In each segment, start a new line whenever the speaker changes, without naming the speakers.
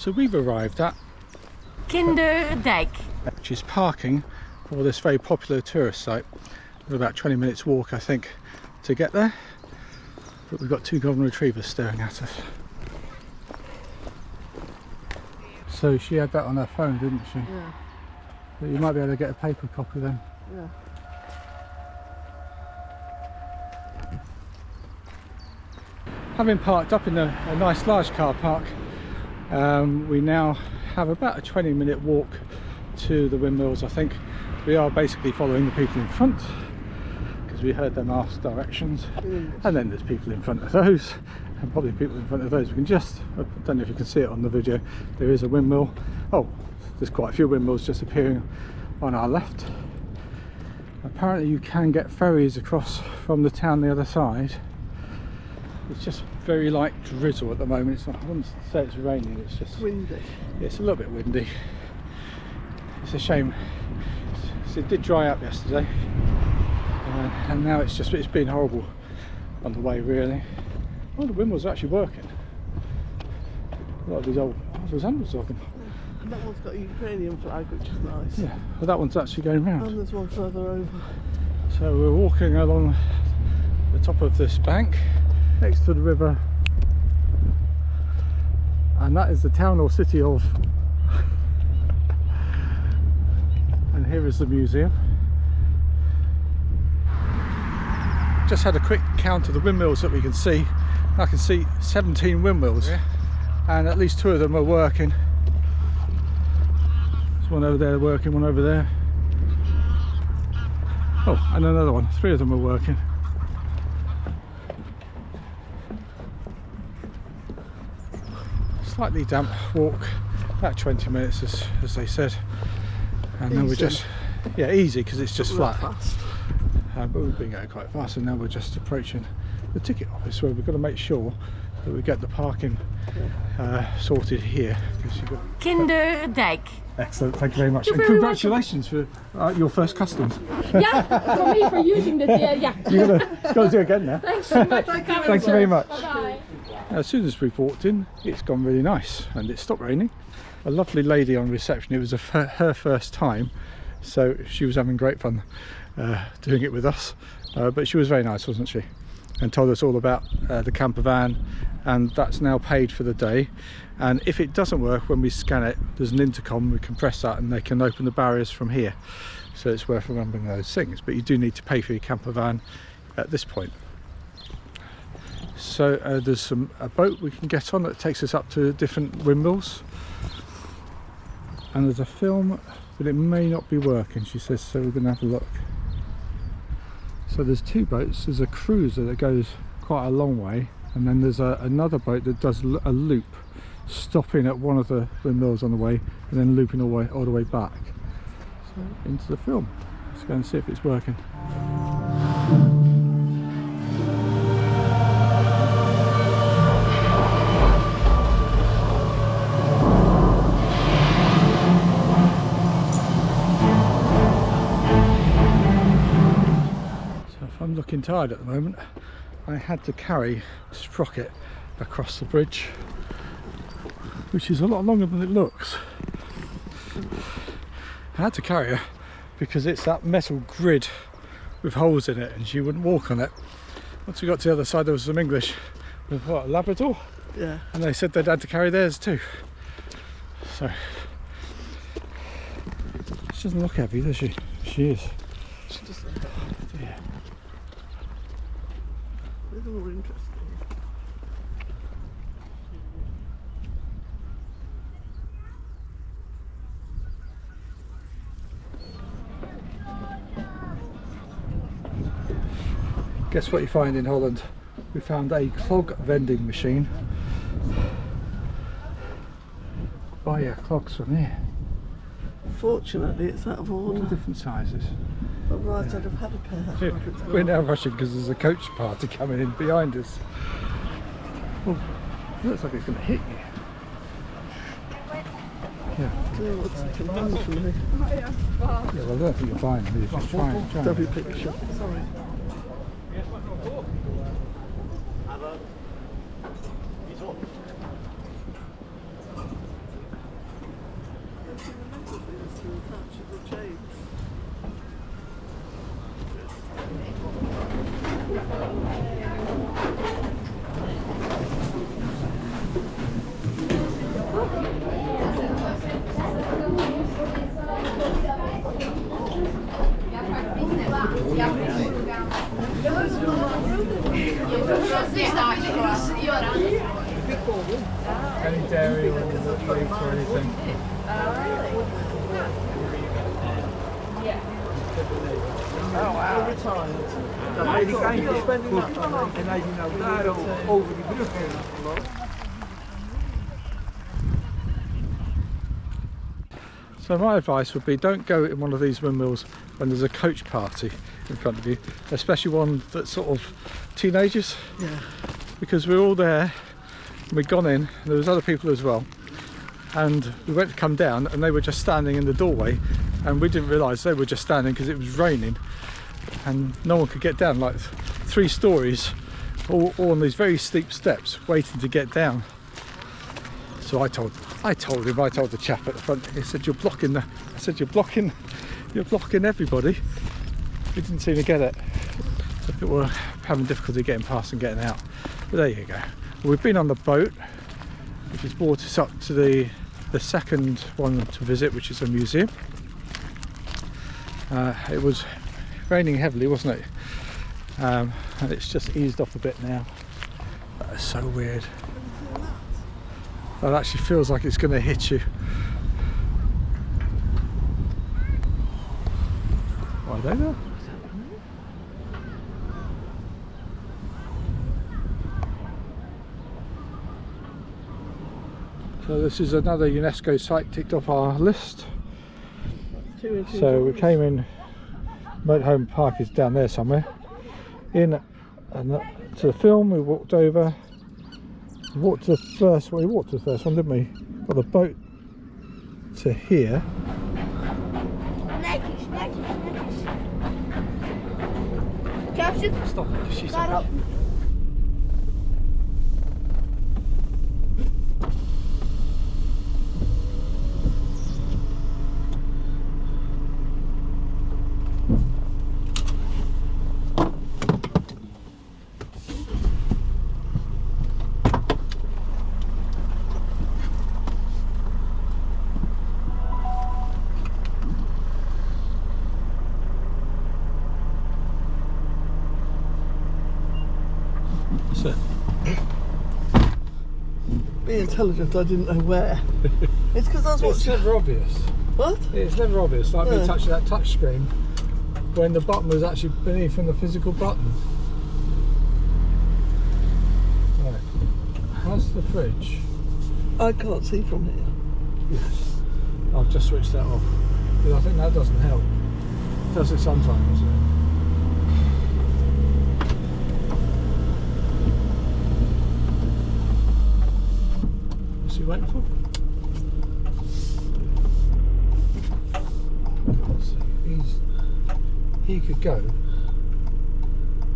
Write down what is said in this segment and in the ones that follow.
So we've arrived at
Kinderdijk,
which is parking for this very popular tourist site. We're about 20 minutes walk, I think, to get there. But we've got two golden retrievers staring at us. So she had that on her phone, didn't she?
Yeah.
But you might be able to get a paper copy then.
Yeah.
Having parked up in a nice large car park, we now have about a 20-minute walk to the windmills. I think we are basically following the people in front because we heard them ask directions, and then there's people in front of those and probably people in front of those. We can just, I don't know if you can see it on the video, there is a windmill. Oh, there's quite a few windmills just appearing on our left. Apparently you can get ferries across from the town the other side. It's just very light drizzle at the moment. It's not, I wouldn't say it's raining, it's just
windy.
It's a little bit windy. It's a shame. It did dry up yesterday, and now it's been horrible on the way, really. Oh, the windmills are actually working. A lot of these old handles working.
And that one's got a Ukrainian flag, which is nice.
Yeah, well, that one's actually going round.
And there's one further over.
So we're walking along the top of this bank next to the river, and that is the town or city of, and here is the museum. Just had a quick count of the windmills that we can see. I can see 17 windmills, and at least 2 of them are working. There's one over there working, one over there. Oh, and another one. 3 of them are working. Slightly damp walk, about 20 minutes as they said, and then we're just, yeah, easy because it's just flat.
Fast.
But we've been going quite fast, and now we're just approaching the ticket office where we've got to make sure that we get the parking sorted here.
Kinderdijk.
Excellent, thank you very much, and congratulations for your first customs.
Yeah, for me, for using the, yeah.
You're got to do it again now.
Thanks so much.
Thank you very much.
Bye-bye.
As soon as we've walked in, it's gone really nice, and it stopped raining. A lovely lady on reception, it was her first time, so she was having great fun doing it with us, but she was very nice, wasn't she, and told us all about the camper van, and that's now paid for the day. And if it doesn't work when we scan it, there's an intercom, we can press that and they can open the barriers from here, so it's worth remembering those things. But you do need to pay for your camper van at this point. So there's a boat we can get on that takes us up to different windmills, and there's a film, but it may not be working, she says, so we're going to have a look. So there's 2 boats. There's a cruiser that goes quite a long way, and then there's another boat that does a loop, stopping at one of the windmills on the way and then looping all the way back. So into the film. Let's go and see if it's working. I'm looking tired at the moment. I had to carry Sprocket across the bridge, which is a lot longer than it looks. I had to carry her because it's that metal grid with holes in it, and she wouldn't walk on it. Once we got to the other side, there was some English with what, a Labrador?
Yeah.
And they said they'd had to carry theirs too. So she doesn't look heavy, does she? She is.
She does look heavy.
Yeah.
This is more interesting.
Guess what you find in Holland? We found a clog vending machine. Buy your clogs from here.
Fortunately, it's out of
All
order.
different sizes.
Otherwise, I'd have had a pair.
We're now rushing because there's a coach party coming in behind us. Oh, it looks like it's going to hit you. Yeah.
Yeah, what's the command from me?
Yeah, well, I don't think you're buying them. You're just trying.
W picture. Sorry.
Any dairy or beef or anything. So my advice would be, don't go in one of these windmills when there's a coach party in front of you, especially one that's sort of teenagers.
Yeah.
Because we're all there, and we'd gone in, and there was other people as well, and we went to come down and they were just standing in the doorway, and we didn't realise they were just standing because it was raining and no one could get down, like 3 stories all on these very steep steps waiting to get down. So I told the chap at the front, he said, you're blocking everybody. We didn't seem to get it. So people were having difficulty getting past and getting out. But there you go. We've been on the boat, which has brought us up to the second one to visit, which is a museum. It was raining heavily, wasn't it? And it's just eased off a bit now. That is so weird. That actually feels like it's going to hit you. I don't know. So this is another Unesco site ticked off our list. So we came in, Motorhome Park is down there somewhere. In and to the film, we walked over. We walked to the first one, didn't we? Got the boat to here. Stop it, she's up.
Be intelligent, I didn't know where. It's because I was watching.
It's never obvious.
What?
It's never obvious, like me
Yeah.
touching that touch screen when the button was actually beneath from the physical button. Right. How's the fridge?
I can't see from here.
Yes. I've just switched that off. Because I think that doesn't help. It does it sometimes. What's he waiting for? He could go.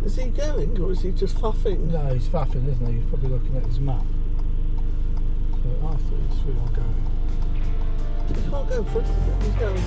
Is he going or is he just faffing?
No, he's faffing, isn't he? He's probably looking at his map. So after this, we are going.
He can't go in front of it, he's going.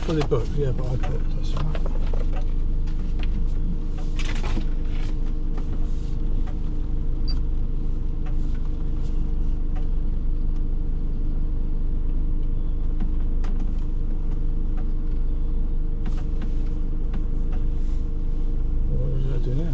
fully booked, yeah, but I could. That's all right. What should I do now?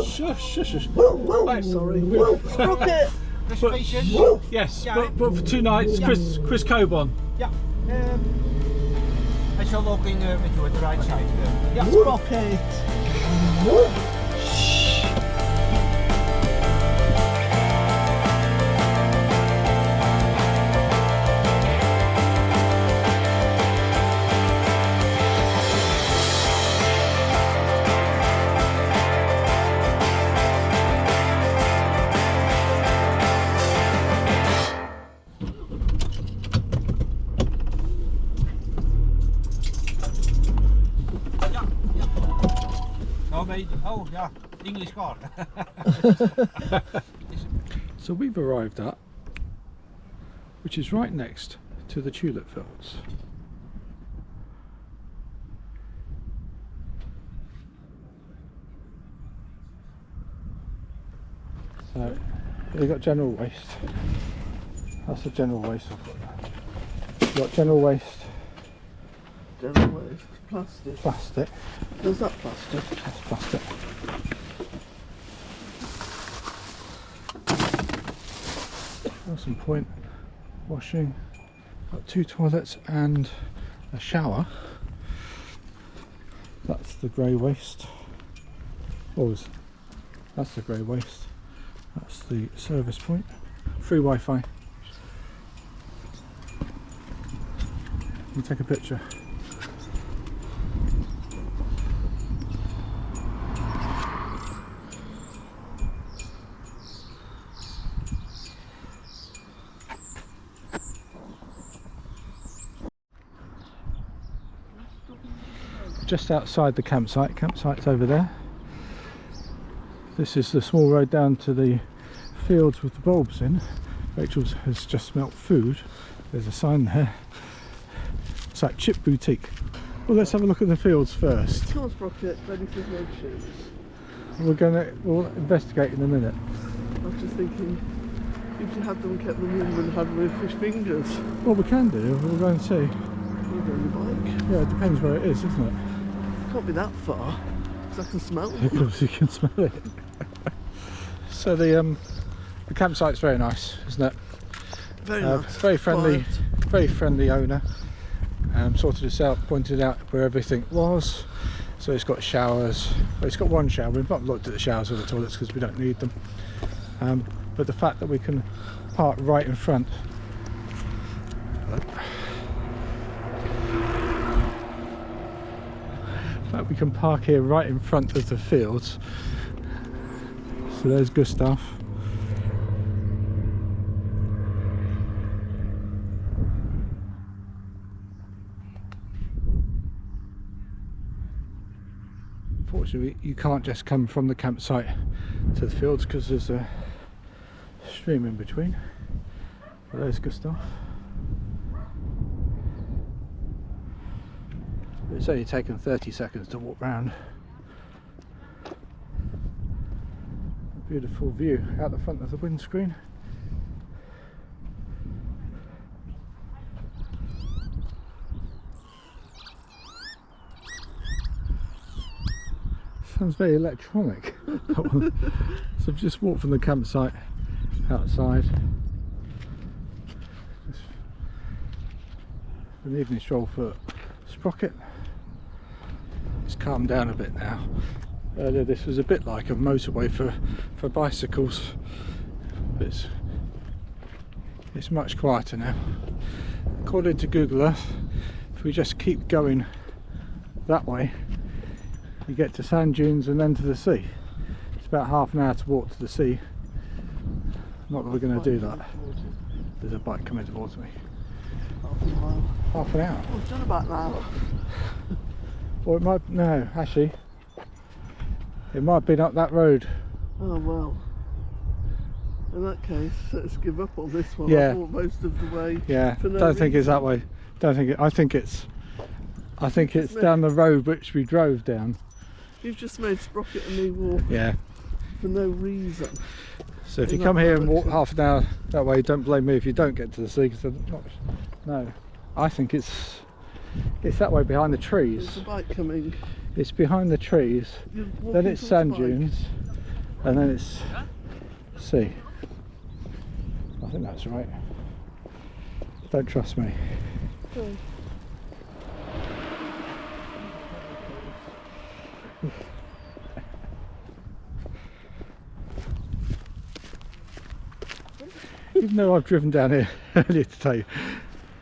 Shush, shush, shush. Right, sorry.
Sprocket!
Reservation?
Yes,
Yeah.
but for 2 nights,
Yeah.
Chris Coburn.
Yeah. I shall walk in with you at the right side. Yeah.
Sprocket!
No, mate. Oh, yeah. English car.
So we've arrived at, which is right next to the tulip fields. So you've got general waste. That's the general waste. You've got general waste,
General waste. Plastic.
plastic.
There's that plastic.
That's plastic. Some point washing. Got 2 toilets and a shower. That's the grey waste. That's the grey waste. That's the service point. Free Wi-Fi. You take a picture. Just outside the campsite. Campsite's over there. This is the small road down to the fields with the bulbs in. Rachel has just smelt food. There's a sign there. It's like Chip Boutique. Well, let's have a look at the fields first.
Come on, Sprocket. Ready for no shoes.
We'll investigate in a minute.
I was just thinking, if you had them, kept them warm and had real fish fingers.
Well, we can do. We'll go and see.
You're on your bike.
Yeah, it depends where it is, isn't it?
Can't be that far, because I can smell it.
Because you can smell it. So the campsite's very nice, isn't it?
Very nice.
Very friendly,
Quiet.
very friendly owner. Sorted us out, pointed out where everything was. So it's got showers. Well, it's got one shower. We've not looked at the showers or the toilets because we don't need them. But the fact that we can park right in front. That we can park here right in front of the fields. So there's Gustav. Unfortunately, you can't just come from the campsite to the fields because there's a stream in between. But there's Gustav. It's only taken 30 seconds to walk round. A beautiful view out the front of the windscreen. Sounds very electronic. So I've just walked from the campsite outside. Just an evening stroll for Sprocket. It's calmed down a bit now. Earlier this was a bit like a motorway for bicycles, but it's much quieter now. According to Google Earth, if we just keep going that way, you get to sand dunes and then to the sea. about half an hour to walk to the sea. Not that we're going to do that. There's a bike coming towards me.
Half a mile.
Half an hour.
Oh, it's done about an hour.
Or it might, no, actually, it might have been up that road.
Oh well. In that case, let's give up on this one.
Yeah.
I thought most of the way.
Yeah,
for no
don't think it's
reason.
that way. Don't think it, I think it's down the road which we drove down.
You've just made Sprocket and me walk
Yeah.
for no reason.
So if
In
you
that
come here and walk
direction.
half an hour that way, don't blame me if you don't get to the sea, because no, I think it's that way behind the
There's
trees.
a bike coming.
It's behind the trees,
You're walking
then it's
towards
sand
the bike.
dunes, and then it's sea. I think that's right. Don't trust me.
Oh.
Even though I've driven down here earlier today,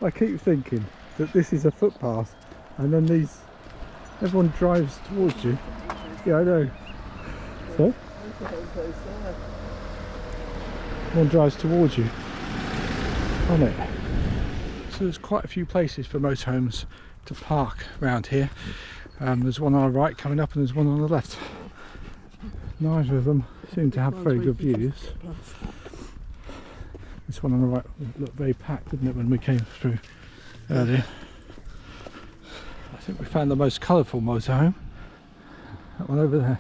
I keep thinking that this is a footpath, and then everyone drives towards you. Yeah, I know. So everyone drives towards you on it. So there's quite a few places for motorhomes to park around here. There's one on our right coming up, and there's one on the left. Neither of them seem to have very good views. This one on the right looked very packed, didn't it, when we came through earlier? I think we found the most colourful motorhome. That one over there.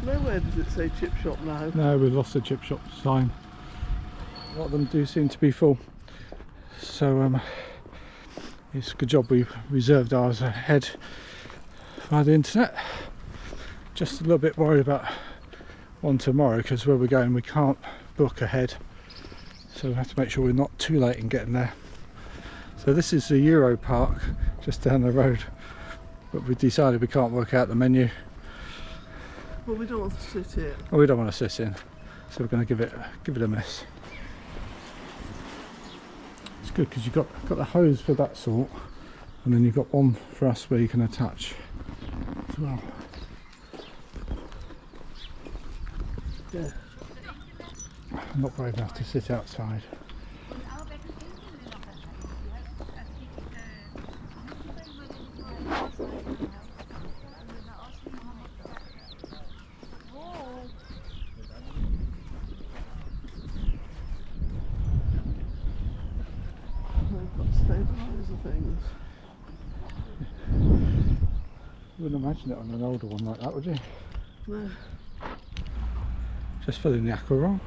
Nowhere does it say chip shop now.
No, we lost the chip shop sign. A lot of them do seem to be full. So it's a good job we reserved ours ahead via the internet. Just a little bit worried about one tomorrow, because where we're going we can't book ahead, so we have to make sure we're not too late in getting there. So this is the Euro Park just down the road, but we decided we can't work out the menu.
Well, we don't want to sit here.
Oh, we don't want to sit in, so we're going to give it a miss. It's good because you've got the hose for that sort, and then you've got one for us where you can attach as well.
Yeah.
I'm not brave enough to sit outside.
They've got stabiliser things.
You wouldn't imagine it on an older one like that, would you?
No.
Just filling the aqua roll.